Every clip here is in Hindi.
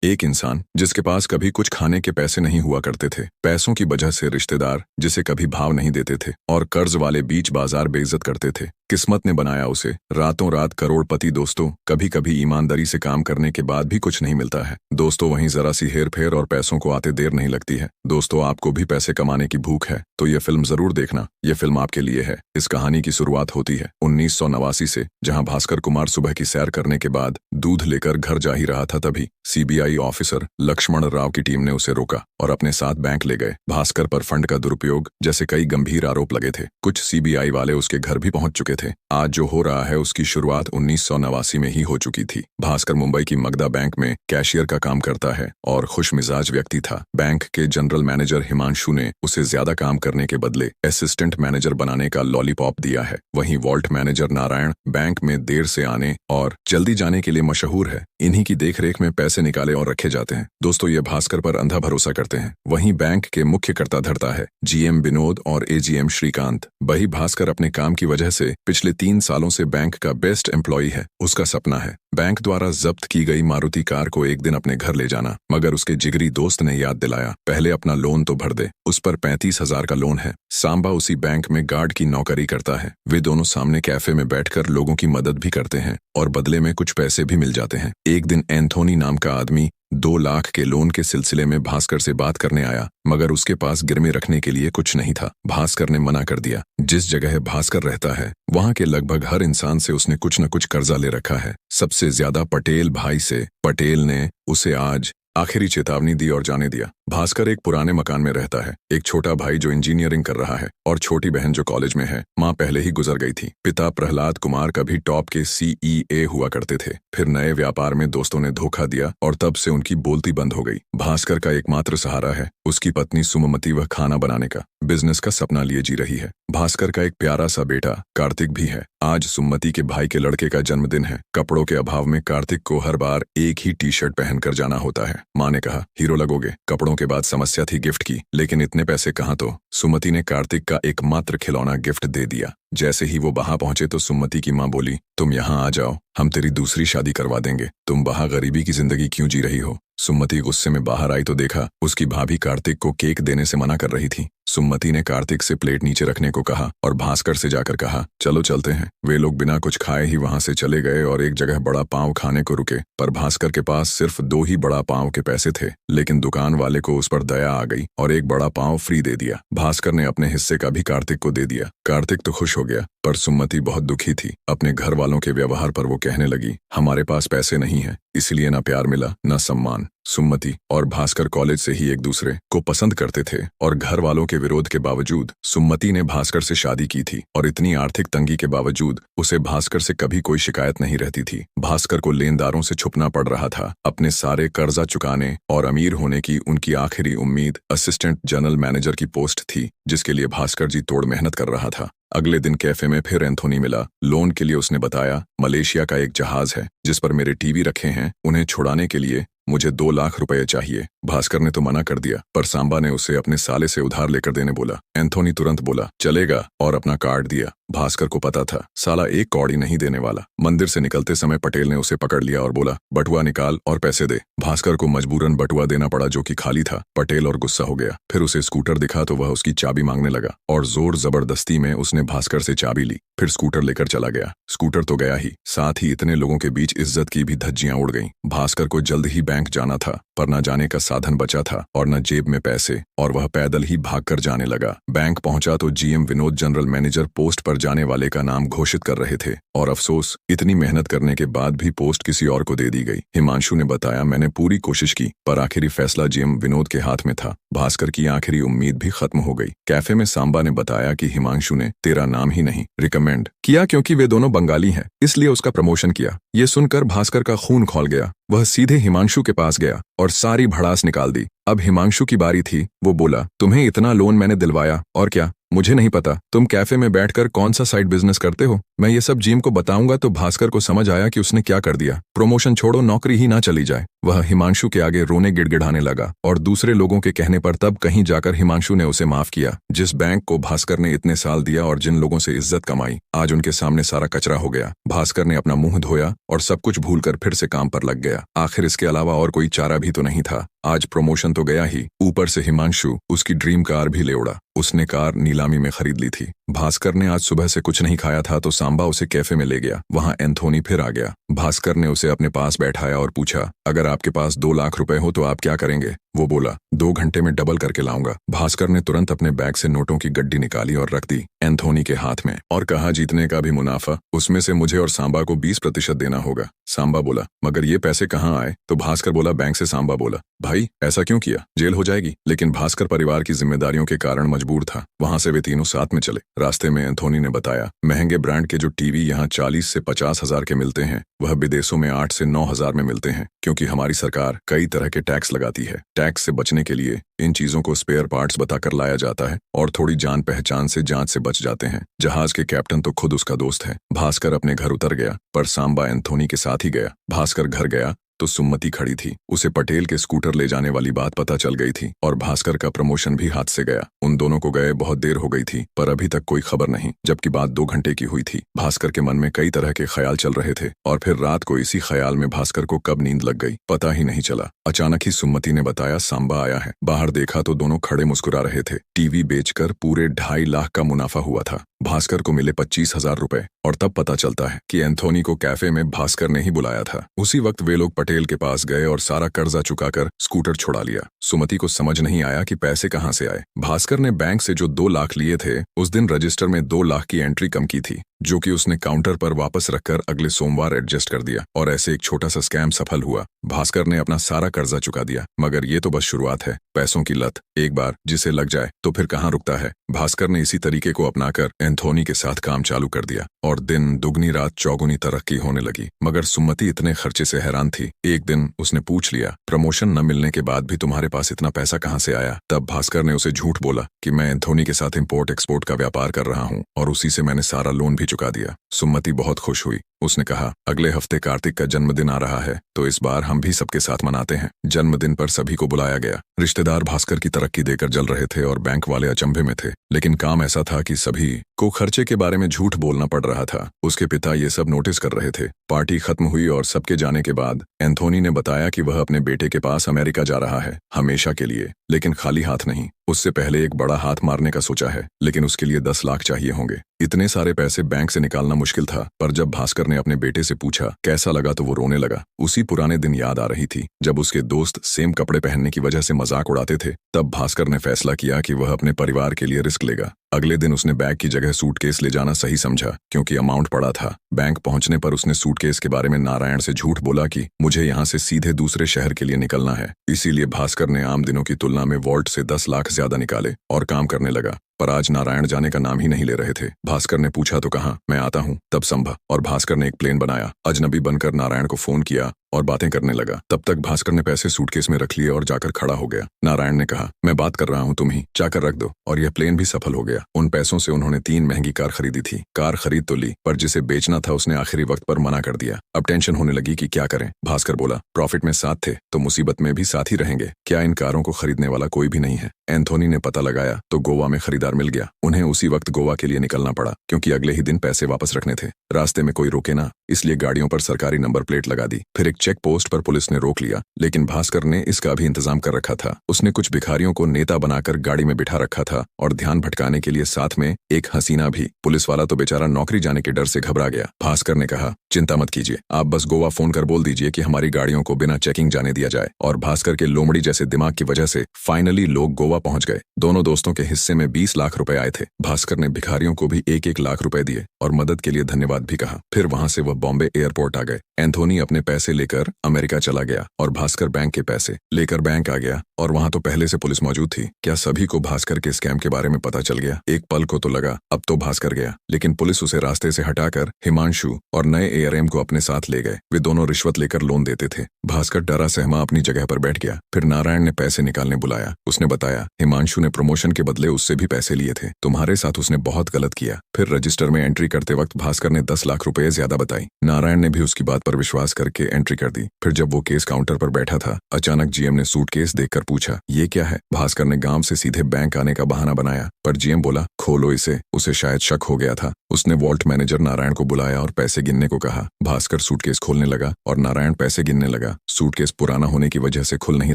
एक इंसान जिसके पास कभी कुछ खाने के पैसे नहीं हुआ करते थे, पैसों की वजह से रिश्तेदार जिसे कभी भाव नहीं देते थे और कर्ज वाले बीच बाजार बेइज्जत करते थे। किस्मत ने बनाया उसे रातों रात करोड़पति। दोस्तों, कभी कभी ईमानदारी से काम करने के बाद भी कुछ नहीं मिलता है। दोस्तों, वहीं जरा सी हेर फेर और पैसों को आते देर नहीं लगती है। दोस्तों, आपको भी पैसे कमाने की भूख है तो ये फिल्म जरूर देखना। ये फिल्म आपके लिए है। इस कहानी की शुरुआत होती है 1989 से, जहां भास्कर कुमार सुबह की सैर करने के बाद दूध लेकर घर जा ही रहा था। तभी सीबीआई ऑफिसर लक्ष्मण राव की टीम ने उसे रोका और अपने साथ बैंक ले गए। भास्कर पर फंड का दुरुपयोग जैसे कई गंभीर आरोप लगे थे। कुछ सीबीआई वाले उसके घर भी पहुंच चुके थे। आज जो हो रहा है उसकी शुरुआत 1989 में ही हो चुकी थी। भास्कर मुंबई की मगधा बैंक में कैशियर का काम करता है और खुशमिजाज व्यक्ति था। बैंक के जनरल मैनेजर हिमांशु ने उसे ज्यादा काम करने के बदले असिस्टेंट मैनेजर बनाने का लॉलीपॉप दिया है। वहीं वॉल्ट मैनेजर नारायण बैंक में देर से आने और जल्दी जाने के लिए मशहूर है। इन्हीं की देखरेख में पैसे निकाले और रखे जाते हैं। दोस्तों, ये भास्कर पर अंधा भरोसा करते हैं। वहीं बैंक के मुख्य कर्ता धर्ता है जीएम विनोद और एजीएम श्रीकांत। वही भास्कर अपने काम की वजह से पिछले 3 सालों से बैंक का बेस्ट एम्प्लॉय है। उसका सपना है बैंक द्वारा जब्त की गई मारुति कार को एक दिन अपने घर ले जाना, मगर उसके जिगरी दोस्त ने याद दिलाया, पहले अपना लोन तो भर दे। उस पर 35,000 का लोन है। सांबा उसी बैंक में गार्ड की नौकरी करता है। वे दोनों सामने कैफे में बैठकर लोगों की मदद भी करते हैं और बदले में कुछ पैसे भी मिल जाते हैं। एक दिन एंथोनी नाम का आदमी 2 लाख के लोन के सिलसिले में भास्कर से बात करने आया, मगर उसके पास गिरवी रखने के लिए कुछ नहीं था। भास्कर ने मना कर दिया। जिस जगह भास्कर रहता है वहां के लगभग हर इंसान से उसने कुछ न कुछ कर्जा ले रखा है, सबसे ज्यादा पटेल भाई से। पटेल ने उसे आज आखिरी चेतावनी दी और जाने दिया। भास्कर एक पुराने मकान में रहता है। एक छोटा भाई जो इंजीनियरिंग कर रहा है और छोटी बहन जो कॉलेज में है। माँ पहले ही गुजर गई थी। पिता प्रहलाद कुमार कभी टॉप के सीईए हुआ करते थे, फिर नए व्यापार में दोस्तों ने धोखा दिया और तब से उनकी बोलती बंद हो गई। भास्कर का एकमात्र सहारा है उसकी पत्नी सुमति। वह खाना बनाने का बिजनेस का सपना लिए जी रही है। भास्कर का एक प्यारा सा बेटा कार्तिक भी है। आज सुमति के भाई के लड़के का जन्मदिन है। कपड़ों के अभाव में कार्तिक को हर बार एक ही टी शर्ट पहनकर जाना होता है। माँ ने कहा, हीरो लगोगे। कपड़ों के बाद समस्या थी गिफ्ट की, लेकिन इतने पैसे कहाँ। तो सुमति ने कार्तिक का एकमात्र खिलौना गिफ्ट दे दिया। जैसे ही वो वहां पहुंचे तो सुमति की माँ बोली, तुम यहाँ आ जाओ, हम तेरी दूसरी शादी करवा देंगे। तुम वहां गरीबी की जिंदगी क्यों जी रही हो। सुमति गुस्से में बाहर आई तो देखा उसकी भाभी कार्तिक को केक देने से मना कर रही थी। सुमति ने कार्तिक से प्लेट नीचे रखने को कहा और भास्कर से जाकर कहा, चलो चलते हैं। वे लोग बिना कुछ खाए ही वहां से चले गए और एक जगह बड़ा पाव खाने को रुके, पर भास्कर के पास सिर्फ 2 ही बड़ा पाव के पैसे थे। लेकिन दुकान वाले को उस पर दया आ गई और एक बड़ा पाव फ्री दे दिया। भास्कर ने अपने हिस्से का भी कार्तिक को दे दिया। कार्तिक तो खुश हो गया, पर सुमति बहुत दुखी थी। अपने घर वालों के व्यवहार पर वो कहने लगी, हमारे पास पैसे नहीं है, इसलिए ना प्यार मिला न सम्मान। सुमति और भास्कर कॉलेज से ही एक दूसरे को पसंद करते थे और घर वालों के विरोध के बावजूद सुमति ने भास्कर से शादी की थी और इतनी आर्थिक तंगी के बावजूद उसे भास्कर से कभी कोई शिकायत नहीं रहती थी। भास्कर को लेनदारों से छुपना पड़ रहा था। अपने सारे कर्जा चुकाने और अमीर होने की उनकी आखिरी उम्मीद असिस्टेंट जनरल मैनेजर की पोस्ट थी, जिसके लिए भास्कर जी तोड़ मेहनत कर रहा था। अगले दिन कैफे में फिर एंथोनी मिला। लोन के लिए उसने बताया, मलेशिया का एक जहाज है जिस पर मेरे टीवी रखे हैं, उन्हें छुड़ाने के लिए मुझे 2 लाख रुपए चाहिए। भास्कर ने तो मना कर दिया, पर सांबा ने उसे अपने साले से उधार लेकर देने बोला। एंथोनी तुरंत बोला, चलेगा, और अपना कार्ड दिया। भास्कर को पता था साला एक कौड़ी नहीं देने वाला। मंदिर से निकलते समय पटेल ने उसे पकड़ लिया और बोला, बटुआ निकाल और पैसे दे। भास्कर को मजबूरन बटुआ देना पड़ा जो कि खाली था। पटेल और गुस्सा हो गया। फिर उसे स्कूटर दिखा तो वह उसकी चाबी मांगने लगा और जोर जबरदस्ती में उसने भास्कर से चाबी ली। फिर स्कूटर लेकर चला गया। स्कूटर तो गया ही, साथ ही इतने लोगों के बीच इज्जत की भी धज्जियां उड़ गईं। भास्कर को जल्द ही बैंक जाना था, पर न जाने का साधन बचा था और न जेब में पैसे, और वह पैदल ही भागकर जाने लगा। बैंक पहुंचा तो GM Vinod general manager post पर जाने वाले का नाम घोषित कर रहे थे और अफसोस, इतनी मेहनत करने के बाद भी पोस्ट किसी और को दे दी गई। हिमांशु ने बताया, मैंने पूरी कोशिश की पर आखिरी फैसला जीएम विनोद के हाथ में था। भास्कर की आखिरी उम्मीद भी खत्म हो गई। कैफे में सांबा ने बताया कि हिमांशु ने तेरा नाम ही नहीं रिकमेंड किया, क्योंकि वे दोनों बंगाली हैं, इसलिए उसका प्रमोशन किया। ये सुनकर भास्कर का खून खौल गया। वह सीधे हिमांशु के पास गया और सारी भड़ास निकाल दी। अब हिमांशु की बारी थी। वो बोला, तुम्हें इतना लोन मैंने दिलवाया और क्या, मुझे नहीं पता तुम कैफे में बैठकर कौन सा साइड बिजनेस करते हो। मैं ये सब जिम को बताऊंगा तो भास्कर को समझ आया कि उसने क्या कर दिया। प्रमोशन छोड़ो, नौकरी ही ना चली जाए। वह हिमांशु के आगे रोने गिड़गिड़ाने लगा और दूसरे लोगों के कहने पर तब कहीं जाकर हिमांशु ने उसे माफ किया। जिस बैंक को भास्कर ने इतने साल दिया और जिन लोगों से इज्जत कमाई, आज उनके सामने सारा कचरा हो गया। भास्कर ने अपना मुंह धोया और सब कुछ भूलकर फिर से काम पर लग गया। आखिर इसके अलावा और कोई चारा भी तो नहीं था। आज प्रमोशन तो गया ही, ऊपर से हिमांशु उसकी ड्रीम कार भी ले उड़ा। उसने कार नीलामी में खरीद ली थी। भास्कर ने आज सुबह से कुछ नहीं खाया था तो सांबा उसे कैफे में ले गया। वहां एंथोनी फिर आ गया। भास्कर ने उसे अपने पास बैठाया और पूछा, अगर आपके पास 2 लाख रुपए हो तो आप क्या करेंगे? वो बोला, 2 घंटे में डबल करके लाऊंगा। भास्कर ने तुरंत अपने बैग से नोटों की गड्डी निकाली और रख दी एंथोनी के हाथ में और कहा, जीतने का भी मुनाफा, उसमें से मुझे और सांबा को 20% देना होगा। सांबा बोला, मगर ये पैसे कहाँ आए? तो भास्कर बोला, बैंक से। सांबा बोला, भाई ऐसा क्यों किया? जेल हो जाएगी। लेकिन भास्कर परिवार की जिम्मेदारियों के कारण मजबूर था। वहां से वे तीनों साथ में चले। रास्ते में एंथोनी ने बताया, महंगे ब्रांड के जो टीवी यहाँ 40 से 50 हजार के मिलते हैं, वह विदेशों में 8 से 9 हजार में मिलते हैं, क्योंकि हमारी सरकार कई तरह के टैक्स लगाती है। टैक्स से बचने के लिए इन चीजों को स्पेयर पार्ट्स बताकर लाया जाता है और थोड़ी जान पहचान से जांच से बच जाते हैं। जहाज के कैप्टन तो खुद उसका दोस्त है। भास्कर अपने घर उतर गया, पर सांबा एंथोनी के साथ ही गया। भास्कर घर गया तो सुमति खड़ी थी। उसे पटेल के स्कूटर ले जाने वाली बात पता चल गई थी और भास्कर का प्रमोशन भी हाथ से गया। उन दोनों को गए बहुत देर हो गई थी, पर अभी तक कोई खबर नहीं, जबकि बात 2 घंटे की हुई थी। भास्कर के मन में कई तरह के ख्याल चल रहे थे और फिर रात को इसी ख्याल में भास्कर को कब नींद लग गई पता ही नहीं चला। अचानक ही सुमति ने बताया, सांबा आया है। बाहर देखा तो दोनों खड़े मुस्कुरा रहे थे। टीवी बेचकर पूरे 2.5 लाख का मुनाफा हुआ था। भास्कर को मिले 25,000 रुपए और तब पता चलता है कि एंथोनी को कैफे में भास्कर ने ही बुलाया था। उसी वक्त वे लोग पटेल के पास गए और सारा कर्जा चुकाकर स्कूटर छुड़ा लिया। सुमति को समझ नहीं आया कि पैसे कहां से आए। भास्कर ने बैंक से जो 2 लाख लिए थे, उस दिन रजिस्टर में 2 लाख की एंट्री कम की थी, जो कि उसने काउंटर पर वापस रखकर अगले सोमवार एडजस्ट कर दिया और ऐसे एक छोटा सा स्कैम सफल हुआ। भास्कर ने अपना सारा कर्जा चुका दिया। मगर ये तो बस शुरुआत है। पैसों की लत एक बार जिसे लग जाए तो फिर कहाँ रुकता है। भास्कर ने इसी तरीके को अपनाकर एंथोनी के साथ काम चालू कर दिया और दिन दुगनी रात चौगुनी तरक्की होने लगी। मगर सुमति इतने खर्चे से हैरान थी। एक दिन उसने पूछ लिया, प्रमोशन न मिलने के बाद भी तुम्हारे पास इतना पैसा कहाँ से आया? तब भास्कर ने उसे झूठ बोला कि मैं एंथोनी के साथ इम्पोर्ट एक्सपोर्ट का व्यापार कर रहा हूँ और उसी से मैंने सारा लोन भी चुका दिया। सुमति बहुत खुश हुई। उसने कहा, अगले हफ्ते कार्तिक का जन्मदिन आ रहा है तो इस बार हम भी सबके साथ मनाते हैं। जन्मदिन पर सभी को बुलाया गया। रिश्तेदार भास्कर की तरक्की देकर जल रहे थे और बैंक वाले अचंभे में थे। लेकिन काम ऐसा था कि सभी को खर्चे के बारे में झूठ बोलना पड़ रहा था। उसके पिता ये सब नोटिस कर रहे थे। पार्टी खत्म हुई और सबके जाने के बाद एंथोनी ने बताया कि वह अपने बेटे के पास अमेरिका जा रहा है, हमेशा के लिए, लेकिन खाली हाथ नहीं। उससे पहले एक बड़ा हाथ मारने का सोचा है, लेकिन उसके लिए 10 लाख चाहिए होंगे। इतने सारे पैसे बैंक से निकालना मुश्किल था, पर जब भास्कर ने अपने बेटे से पूछा कैसा लगा तो वो रोने लगा। उसी पुराने दिन याद आ रही थी जब उसके दोस्त सेम कपड़े पहनने की वजह से मजाक उड़ाते थे। तब भास्कर ने फैसला किया कि वह अपने परिवार के लिए रिस्क लेगा। अगले दिन उसने बैग की जगह सूटकेस ले जाना सही समझा, क्योंकि अमाउंट पड़ा था। बैंक पहुंचने पर उसने सूटकेस के बारे में नारायण से झूठ बोला कि मुझे यहाँ से सीधे दूसरे शहर के लिए निकलना है। इसीलिए भास्कर ने आम दिनों की तुलना में वॉल्ट से 10 लाख ज्यादा निकाले और काम करने लगा। पर आज नारायण जाने का नाम ही नहीं ले रहे थे। भास्कर ने पूछा तो कहा, मैं आता हूँ। तब संभा और भास्कर ने एक प्लेन बनाया। अजनबी बनकर नारायण को फोन किया और बातें करने लगा। तब तक भास्कर ने पैसे सूटकेस में रख लिए और जाकर खड़ा हो गया। नारायण ने कहा, मैं बात कर रहा हूँ, तुम ही जाकर रख दो। और यह प्लेन भी सफल हो गया। उन पैसों से उन्होंने 3 महंगी कार खरीदी थी। कार खरीद तो ली, पर जिसे बेचना था उसने आखिरी वक्त पर मना कर दिया। अब टेंशन होने लगी कि क्या करें। भास्कर बोला, प्रॉफिट में साथ थे तो मुसीबत में भी साथ ही रहेंगे। क्या इन कारों को खरीदने वाला कोई भी नहीं है? एंथोनी ने पता लगाया तो गोवा में खरीदार मिल गया। उन्हें उसी वक्त गोवा के लिए निकलना पड़ा, क्योंकि अगले ही दिन पैसे वापस रखने थे। रास्ते में कोई रोके ना, इसलिए गाड़ियों पर सरकारी नंबर प्लेट लगा दी। फिर एक चेक पोस्ट पर पुलिस ने रोक लिया, लेकिन भास्कर ने इसका भी इंतजाम कर रखा था। उसने कुछ भिखारियों को नेता बनाकर गाड़ी में बिठा रखा था और ध्यान भटकाने के लिए साथ में एक हसीना भी। पुलिस वाला तो बेचारा नौकरी जाने के डर से घबरा गया। भास्कर ने कहा, चिंता मत कीजिए, आप बस गोवा फोन कर बोल दीजिए कि हमारी गाड़ियों को बिना चेकिंग जाने दिया जाए। और भास्कर के लोमड़ी जैसे दिमाग की वजह से फाइनली लोग गोवा पहुंच गए। दोनों दोस्तों के हिस्से में 20 लाख रुपए आए थे। भास्कर ने भिखारियों को भी 1-1 लाख रुपए दिए और मदद के लिए धन्यवाद भी कहा। फिर वहां से वह बॉम्बे एयरपोर्ट आ गए। एंथोनी अपने पैसे लेकर अमेरिका चला गया और भास्कर बैंक के पैसे लेकर बैंक आ गया। और वहां तो पहले से पुलिस मौजूद थी। क्या सभी को भास्कर के स्कैम के बारे में पता चल गया? एक पल को तो लगा अब तो भास्कर गया, लेकिन पुलिस उसे रास्ते से हटाकर हिमांशु और नए एआरएम को अपने साथ ले गए। वे दोनों रिश्वत लेकर लोन देते थे। भास्कर डरा सहमा अपनी जगह पर बैठ गया। फिर नारायण ने पैसे निकालने बुलाया। उसने बताया हिमांशु ने प्रमोशन के बदले उससे भी पैसे पैसे लिए थे। तुम्हारे साथ उसने बहुत गलत किया। फिर रजिस्टर में एंट्री करते वक्त भास्कर ने 10 लाख रुपए ज्यादा बताई। नारायण ने भी उसकी बात पर विश्वास करके एंट्री कर दी। फिर जब वो केस काउंटर पर बैठा था, अचानक जीएम ने सूटकेस देखकर पूछा, ये क्या है? भास्कर ने गांव से सीधे बैंक आने का बहाना बनाया, पर जीएम बोला, खोलो इसे। उसे शायद शक हो गया था। उसने वॉल्ट मैनेजर नारायण को बुलाया और पैसे गिनने को कहा। भास्कर सूटकेस खोलने लगा और नारायण पैसे गिनने लगा। सूटकेस पुराना होने की वजह से खुल नहीं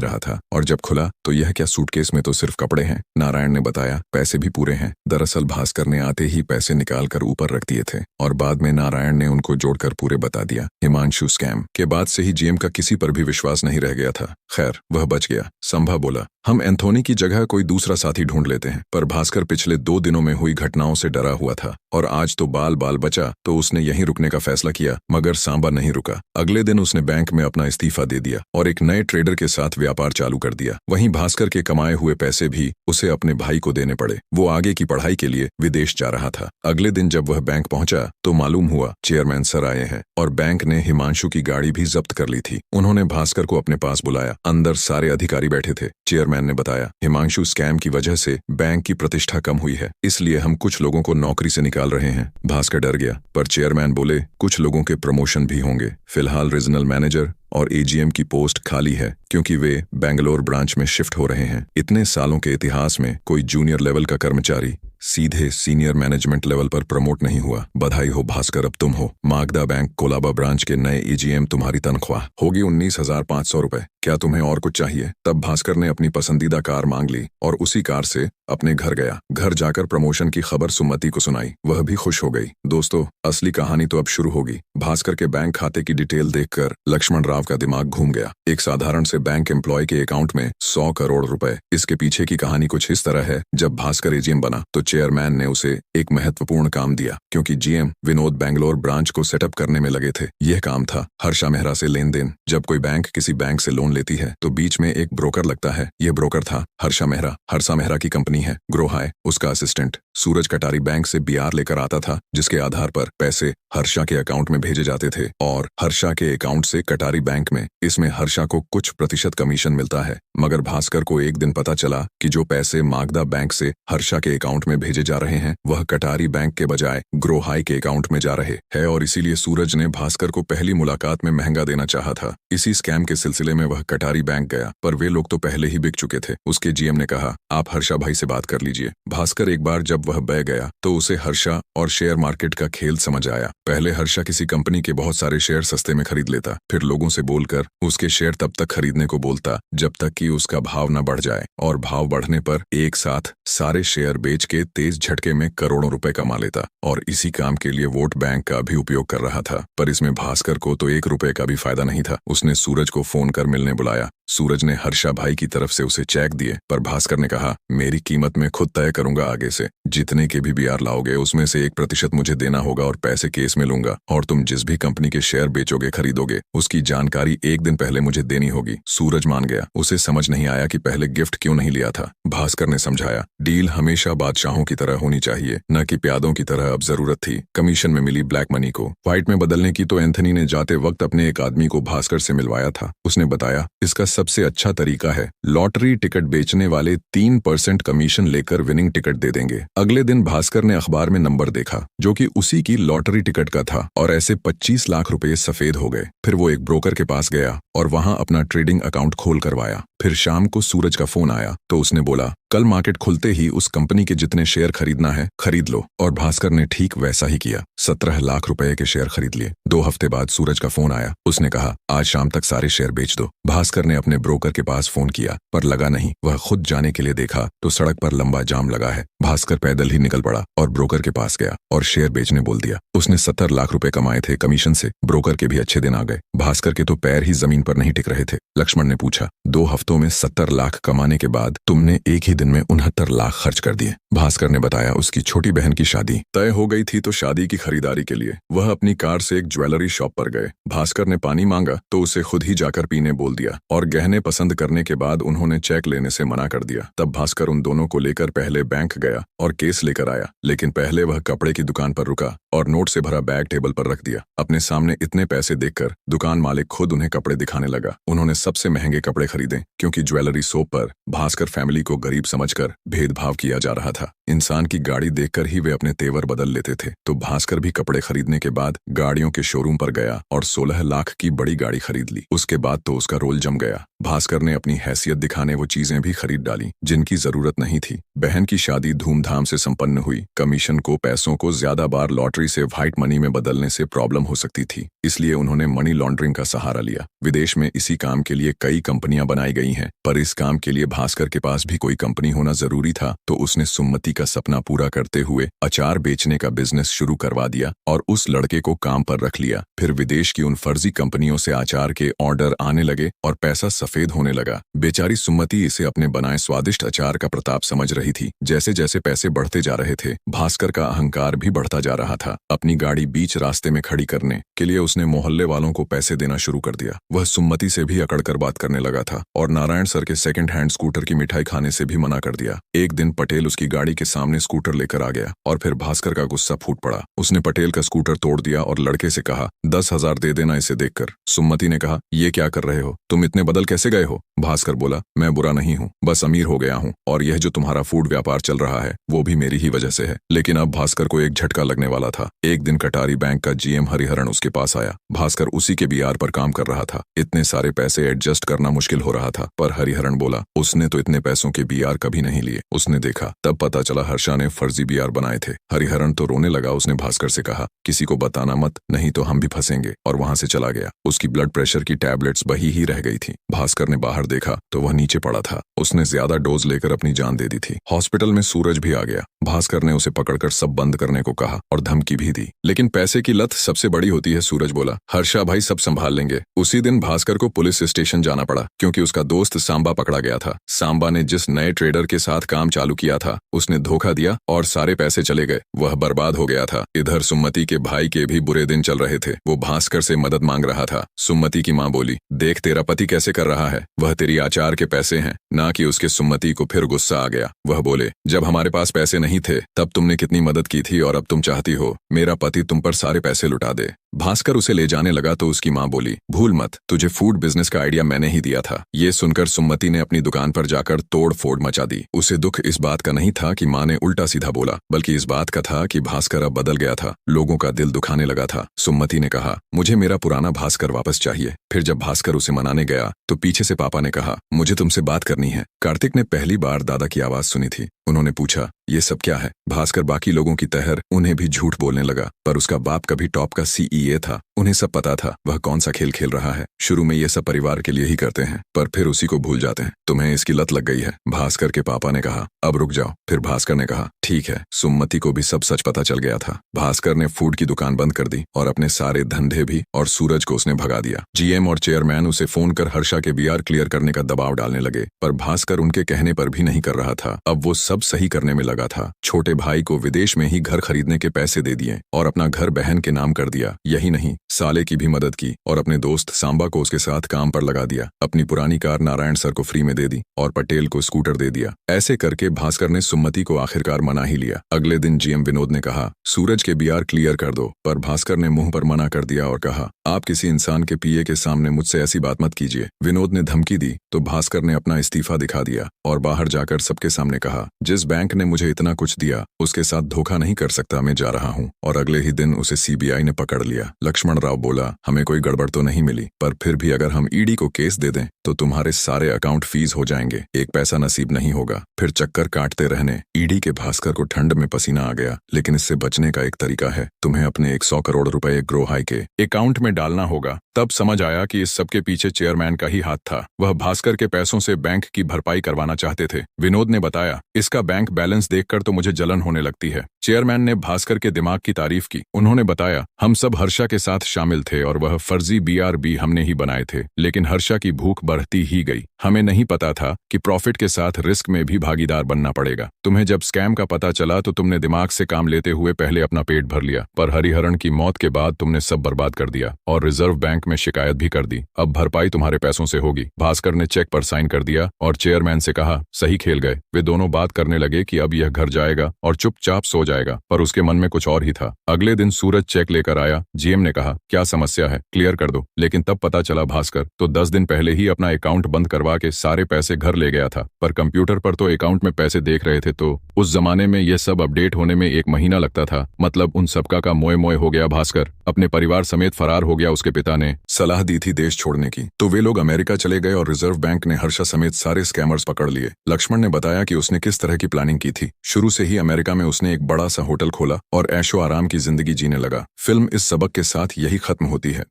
रहा था, और जब खुला तो यह क्या, सूटकेस में तो सिर्फ कपड़े हैं। नारायण ने बताया, पैसे भी पूरे हैं। दरअसल भास्कर ने आते ही पैसे निकाल कर ऊपर रख दिए थे, और बाद में नारायण ने उनको जोड़कर पूरे बता दिया। हिमांशु स्कैम के बाद से ही जीएम का किसी पर भी विश्वास नहीं रह गया था। खैर, वह बच गया। संभा बोला, हम एंथोनी की जगह कोई दूसरा साथी ढूंढ लेते हैं। पर भास्कर पिछले 2 दिनों में हुई घटनाओं से डरा हुआ था, और आज तो बाल बाल बचा तो उसने यहीं रुकने का फैसला किया। मगर सांबा नहीं रुका। अगले दिन उसने बैंक में अपना इस्तीफा दे दिया और एक नए ट्रेडर के साथ व्यापार चालू कर दिया। वहीं भास्कर के कमाए हुए पैसे भी उसे अपने भाई को देने पड़े। वो आगे की पढ़ाई के लिए विदेश जा रहा था। अगले दिन जब वह बैंक पहुंचा तो मालूम हुआ चेयरमैन सर आए हैं, और बैंक ने हिमांशु की गाड़ी भी जब्त कर ली थी। उन्होंने भास्कर को अपने पास बुलाया। अंदर सारे अधिकारी बैठे थे। चेयरमैन ने बताया, हिमांशु स्कैम की वजह से बैंक की प्रतिष्ठा कम हुई है, इसलिए हम कुछ लोगों को नौकरी से निकाल रहे हैं। भास्कर डर गया, पर चेयरमैन बोले, कुछ लोगों के प्रमोशन भी होंगे। फिलहाल रीजनल मैनेजर और एजीएम की पोस्ट खाली है, क्योंकि वे बेंगलोर ब्रांच में शिफ्ट हो रहे हैं। इतने सालों के इतिहास में कोई जूनियर लेवल का कर्मचारी सीधे सीनियर मैनेजमेंट लेवल पर प्रमोट नहीं हुआ। बधाई हो भास्कर, अब तुम हो। मागदा बैंक कोलाबा ब्रांच के नए एजीएम। तुम्हारी तनख्वाह होगी 19,500 रुपए। क्या तुम्हें और कुछ चाहिए? तब भास्कर ने अपनी पसंदीदा कार मांग ली और उसी कार से अपने घर गया। घर जाकर प्रमोशन की खबर सुमति को सुनाई। वह भी खुश हो गई। दोस्तों, असली कहानी तो अब शुरू होगी। भास्कर के बैंक खाते की डिटेल देखकर लक्ष्मण राव का दिमाग घूम गया। एक साधारण से बैंक एम्प्लॉय के अकाउंट में 100 करोड़ रुपए। इसके पीछे की कहानी कुछ इस तरह है। जब भास्कर एजीएम बना तो चेयरमैन ने उसे एक महत्वपूर्ण काम दिया, क्योंकि जीएम विनोद बेंगलोर ब्रांच को सेटअप करने में लगे थे। यह काम था हर्षा मेहरा से लेन देन। जब कोई बैंक किसी बैंक से लोन लेती है तो बीच में एक ब्रोकर लगता है। यह ब्रोकर था हर्षा मेहरा। हर्षा मेहरा की कंपनी है ग्रो हाई। उसका असिस्टेंट सूरज कटारी बैंक से बीआर लेकर आता था, जिसके आधार पर पैसे हर्षा के अकाउंट में भेजे जाते थे और हर्षा के अकाउंट से कटारी बैंक में। इसमें हर्षा को कुछ प्रतिशत कमीशन मिलता है। मगर भास्कर को एक दिन पता चला कि जो पैसे मागदा बैंक से हर्षा के अकाउंट में भेजे जा रहे हैं वह कटारी बैंक के बजाय ग्रो हाई के अकाउंट में जा रहे हैं, और इसीलिए सूरज ने भास्कर को पहली मुलाकात में महंगा देना चाहा था। इसी स्कैम के सिलसिले में वह कटारी बैंक गया, पर वे लोग तो पहले ही बिक चुके थे। उसके जीएम ने कहा, आप हर्षा भाई से बात कर लीजिए। भास्कर एक बार जब वह बह गया तो उसे हर्षा और शेयर मार्केट का खेल समझ आया। पहले हर्षा किसी कंपनी के बहुत सारे शेयर सस्ते में खरीद लेता, फिर लोगों से बोलकर उसके शेयर तब तक खरीदने को बोलता जब तक कि उसका भाव न बढ़ जाए, और भाव बढ़ने पर एक साथ सारे शेयर बेच के तेज झटके में करोड़ों रुपए कमा लेता। और इसी काम के लिए वोट बैंक का भी उपयोग कर रहा था। पर इसमें भास्कर को तो 1 रुपए का भी फायदा नहीं था। उसने सूरज को फोन कर मिलने बुलाया। सूरज ने हर्षा भाई की तरफ से उसे चेक दिए, पर भास्कर ने कहा, मेरी कीमत मैं खुद तय करूंगा आगे से। जितने के भी बीआर लाओगे उसमें से 1% मुझे देना होगा और पैसे केस में लूंगा, और तुम जिस भी कंपनी के शेयर बेचोगे खरीदोगे उसकी जानकारी 1 दिन पहले मुझे देनी होगी। सूरज मान गया। उसे समझ नहीं आया कि पहले गिफ्ट क्यों नहीं लिया था। भास्कर ने समझाया, डील हमेशा बादशाहों की तरह होनी चाहिए, न कि प्यादों की तरह। अब जरूरत थी कमीशन में मिली ब्लैक मनी को व्हाइट में बदलने की, तो एंथनी ने जाते वक्त अपने एक आदमी को भास्कर से मिलवाया था। उसने बताया, इसका सबसे अच्छा तरीका है, लॉटरी टिकट बेचने वाले 3% कमीशन लेकर विनिंग टिकट दे देंगे। अगले दिन भास्कर ने अखबार में नंबर देखा जो कि उसी की लॉटरी टिकट का था, और ऐसे 25 लाख रुपए सफेद हो गए। फिर वो एक ब्रोकर के पास गया और वहां अपना ट्रेडिंग अकाउंट खोल करवाया। फिर शाम को सूरज का फोन आया तो उसने बोला, कल मार्केट खुलते ही उस कंपनी के जितने शेयर खरीदना है खरीद लो। और भास्कर ने ठीक वैसा ही किया। 17 लाख रुपए के शेयर खरीद लिए। 2 हफ्ते बाद सूरज का फोन आया। उसने कहा, आज शाम तक सारे शेयर बेच दो। भास्कर ने अपने ब्रोकर के पास फोन किया, पर लगा नहीं। वह खुद जाने के लिए देखा तो सड़क पर लंबा जाम लगा है। भास्कर पैदल ही निकल पड़ा और ब्रोकर के पास गया और शेयर बेचने बोल दिया। उसने 70 लाख रुपए कमाए थे कमीशन से। ब्रोकर के भी अच्छे दिन आ गए। भास्कर के तो पैर ही जमीन पर नहीं टिक रहे थे। लक्ष्मण ने पूछा, 2 हफ्तों में 70 लाख कमाने के बाद तुमने एक ही दिन में 69 लाख खर्च कर दिए। भास्कर ने बताया, उसकी छोटी बहन की शादी तय हो गई थी, तो शादी की खरीदारी के लिए वह अपनी कार से एक ज्वेलरी शॉप पर गए। भास्कर ने पानी मांगा तो उसे खुद ही जाकर पीने बोल दिया, और गहने पसंद करने के बाद उन्होंने चेक लेने से मना कर दिया। तब भास्कर उन दोनों को लेकर पहले बैंक गया और केस लेकर आया। लेकिन पहले वह कपड़े की दुकान पर रुका और नोट से भरा बैग टेबल पर रख दिया। अपने सामने इतने पैसे देखकर दुकान मालिक खुद उन्हें कपड़े दिखाने लगा। उन्होंने सबसे महंगे कपड़े खरीदे, क्योंकि ज्वेलरी शॉप पर भास्कर फैमिली को गरीब समझकर भेदभाव किया जा रहा था। इंसान की गाड़ी देखकर ही वे अपने तेवर बदल लेते थे। तो भास्कर भी कपड़े खरीदने के बाद गाड़ियों के शोरूम पर गया और 16 लाख की बड़ी गाड़ी खरीद ली। उसके बाद तो उसका रोल जम गया। भास्कर ने अपनी हैसियत दिखाने वो चीजें भी खरीद डाली जिनकी जरूरत नहीं थी। बहन की शादी धूमधाम से संपन्न हुई। कमीशन को पैसों को ज्यादा बार लॉटरी से व्हाइट मनी में बदलने से प्रॉब्लम हो सकती थी, इसलिए उन्होंने मनी लॉन्ड्रिंग का सहारा लिया। विदेश में इसी काम के लिए कई कंपनियां बनाई गई हैं, पर इस काम के लिए भास्कर के पास भी कोई कंपनी होना जरूरी था। तो उसने सुमति का सपना पूरा करते हुए अचार बेचने का बिजनेस शुरू करवा दिया और उस लड़के को काम पर रख लिया। फिर विदेश की उन फर्जी कंपनियों से अचार के ऑर्डर आने लगे और पैसा सफेद होने लगा। बेचारी सुमति इसे अपने बनाए स्वादिष्ट अचार का प्रताप समझ रही थी। जैसे जैसे पैसे बढ़ते जा रहे थे, भास्कर का अहंकार भी बढ़ता जा रहा था। अपनी गाड़ी बीच रास्ते में खड़ी करने के लिए उसने मोहल्ले वालों को पैसे देना शुरू कर दिया। वह सुमति से भी अकड़कर बात करने लगा था और नारायण सर के सेकंड हैंड स्कूटर की मिठाई खाने से भी मना कर दिया। एक दिन पटेल उसकी गाड़ी के सामने स्कूटर लेकर आ गया और फिर भास्कर का गुस्सा फूट पड़ा। उसने पटेल का स्कूटर तोड़ दिया और लड़के से कहा, 10,000 दे देना इसे देखकर। सुमति ने कहा, ये क्या कर रहे हो, तुम इतने बदल कैसे गए हो? भास्कर बोला, मैं बुरा नहीं हूँ, बस अमीर हो गया हूँ और यह जो तुम्हारा फूड व्यापार चल रहा है वो भी मेरी ही वजह से है। लेकिन अब भास्कर को एक झटका लगने वाला था। एक दिन कटारी बैंक का जीएम हरिहरन उसके पास आया। भास्कर उसी के बीआर पर काम कर रहा था। इतने सारे पैसे एडजस्ट करना मुश्किल हो रहा था, पर हरिहरन बोला, उसने तो इतने पैसों के बीआर कभी नहीं लिए। उसने देखा, तब पता चला हर्षा ने फर्जी बीआर बनाए थे। हरिहरन तो रोने लगा। उसने भास्कर से कहा, किसी को बताना मत, नहीं तो हम भी फंसेंगे, और वहां से चला गया। उसकी ब्लड प्रेशर की टैबलेट्स बही ही रह गई थी। भास्कर ने बाहर देखा तो वह नीचे पड़ा था। उसने ज्यादा डोज लेकर अपनी जान दे दी थी। हॉस्पिटल में सूरज भी आ गया। भास्कर ने उसे पकड़कर सब बंद करने को कहा और धमकी भी दी, लेकिन पैसे की लत सबसे बड़ी होती है। सूरज बोला, हर्षा भाई सब संभाल लेंगे। उसी दिन भास्कर को पुलिस स्टेशन जाना पड़ा क्योंकि उसका दोस्त सांबा पकड़ा गया था। सांबा ने जिस नए ट्रेडर के साथ काम चालू किया था उसने धोखा दिया और सारे पैसे चले गए। वह बर्बाद हो गया था। इधर सुमति के भाई के भी बुरे दिन चल रहे थे। वो भास्कर से मदद मांग रहा था। सुमति की माँ बोली, देख तेरा पति कैसे कर रहा है, वह तेरी आचार के पैसे हैं ना कि उसके। सुमति को फिर गुस्सा आ गया। वह बोले, जब हमारे पास पैसे नहीं थे तब तुमने कितनी मदद की थी और अब तुम चाहती हो मेरा पति तुम पर सारे पैसे लुटा दे। भास्कर उसे ले जाने लगा तो उसकी माँ बोली, भूल मत, तुझे फूड बिजनेस का आइडिया मैंने ही दिया था। ये सुनकर सुमति ने अपनी दुकान पर जाकर तोड़ फोड़ मचा दी। उसे दुख इस बात का नहीं था कि माँ ने उल्टा सीधा बोला, बल्कि इस बात का था कि भास्कर अब बदल गया था। लोगों का दिल दुखाने लगा था। सुमति ने कहा, मुझे मेरा पुराना भास्कर वापस चाहिए। फिर जब भास्कर उसे मनाने गया तो पीछे से पापा ने कहा, मुझे तुमसे बात करनी है। कार्तिक ने पहली बार दादा की आवाज सुनी थी। उन्होंने पूछा, ये सब क्या है? भास्कर बाकी लोगों की तरह उन्हें भी झूठ बोलने लगा, पर उसका बाप कभी टॉप का सीईए था। उन्हें सब पता था वह कौन सा खेल खेल रहा है। शुरू में ये सब परिवार के लिए ही करते हैं, पर फिर उसी को भूल जाते हैं। तुम्हें इसकी लत लग गई है। भास्कर के पापा ने कहा, अब रुक जाओ। फिर भास्कर ने कहा, ठीक है। सुमति को भी सब सच पता चल गया था। भास्कर ने फूड की दुकान बंद कर दी और अपने सारे धंधे भी, और सूरज को उसने भगा दिया। जीएम और चेयरमैन उसे फोन कर हर्षा के बीआर क्लियर करने का दबाव डालने लगे, पर भास्कर उनके कहने पर भी नहीं कर रहा था। अब वो सब सही करने में लगा था। छोटे भाई को विदेश में ही घर खरीदने के पैसे दे दिए और अपना घर बहन के नाम कर दिया। यही नहीं, साले की भी मदद की और अपने दोस्त सांबा को उसके साथ काम पर लगा दिया। अपनी पुरानी कार नारायण सर को फ्री में दे दी और पटेल को स्कूटर दे दिया। ऐसे करके भास्कर ने सुमति को आखिरकार मना ही लिया। अगले दिन जीएम विनोद ने कहा, सूरज के बीआर क्लियर कर दो, पर भास्कर ने मुंह पर मना कर दिया और कहा, आप किसी इंसान के पीए के सामने मुझसे ऐसी बात मत कीजिए। विनोद ने धमकी दी तो भास्कर ने अपना इस्तीफा दिखा दिया और बाहर जाकर सबके सामने कहा, जिस बैंक ने मुझे इतना कुछ दिया उसके साथ धोखा नहीं कर सकता, मैं जा रहा हूँ। और अगले ही दिन उसे सीबीआई ने पकड़ लिया। लक्ष्मण राव बोला, हमें कोई गड़बड़ तो नहीं मिली, पर फिर भी अगर हम ईडी को केस दे दें तो तुम्हारे सारे अकाउंट फीस हो जाएंगे, एक पैसा नसीब नहीं होगा। फिर चक्कर काटते रहने ईडी के भास्कर को ठंड में पसीना आ गया। लेकिन इससे बचने का एक तरीका है, तुम्हें अपने 100 करोड़ रुपए ग्रो हाई के अकाउंट में डालना होगा। तब समझ आया कि इस सब के पीछे चेयरमैन का ही हाथ था। वह भास्कर के पैसों से बैंक की भरपाई करवाना चाहते थे। विनोद ने बताया, इसका बैंक बैलेंस देखकर तो मुझे जलन होने लगती है। चेयरमैन ने भास्कर के दिमाग की तारीफ की। उन्होंने बताया, हम सब हर्षा के साथ शामिल थे और वह फर्जी बीआर भी हमने ही बनाए थे, लेकिन हर्षा की भूख बढ़ती ही गई। हमें नहीं पता था कि प्रॉफिट के साथ रिस्क में भी भागीदार बनना पड़ेगा। तुम्हें जब स्कैम का पता चला तो तुमने दिमाग से काम लेते हुए पहले अपना पेट भर लिया, पर हरिहरन की मौत के बाद तुमने सब बर्बाद कर दिया और रिजर्व बैंक में शिकायत भी कर दी। अब भरपाई तुम्हारे पैसों से होगी। भास्कर ने चेक पर साइन कर दिया और चेयरमैन से कहा, सही खेल गए। वे दोनों बात करने लगे कि अब यह घर जाएगा और चुपचाप सो जाएगा, पर उसके मन में कुछ और ही था। अगले दिन सूरज चेक लेकर आया। जीएम ने कहा, क्या समस्या है, क्लियर कर दो। लेकिन तब पता चला भास्कर तो 10 दिन पहले ही अपना अकाउंट बंद करवा करवा के सारे पैसे घर ले गया था, पर कंप्यूटर पर तो अकाउंट में पैसे देख रहे थे। तो उस जमाने में यह सब अपडेट होने में 1 महीना लगता था। मतलब उन सबका का मोए मोए हो गया। भास्कर अपने परिवार समेत फरार हो गया। उसके पिता ने सलाह दी थी देश छोड़ने की, तो वे लोग अमेरिका चले गए और रिजर्व बैंक ने हर्षा समेत सारे स्कैमर्स पकड़ लिए। लक्ष्मण ने बताया कि उसने किस तरह की प्लानिंग की थी। शुरू से ही अमेरिका में उसने एक बड़ा सा होटल खोला और ऐशो आराम की जिंदगी जीने लगा। फिल्म इस सबक के साथ यही खत्म होती है।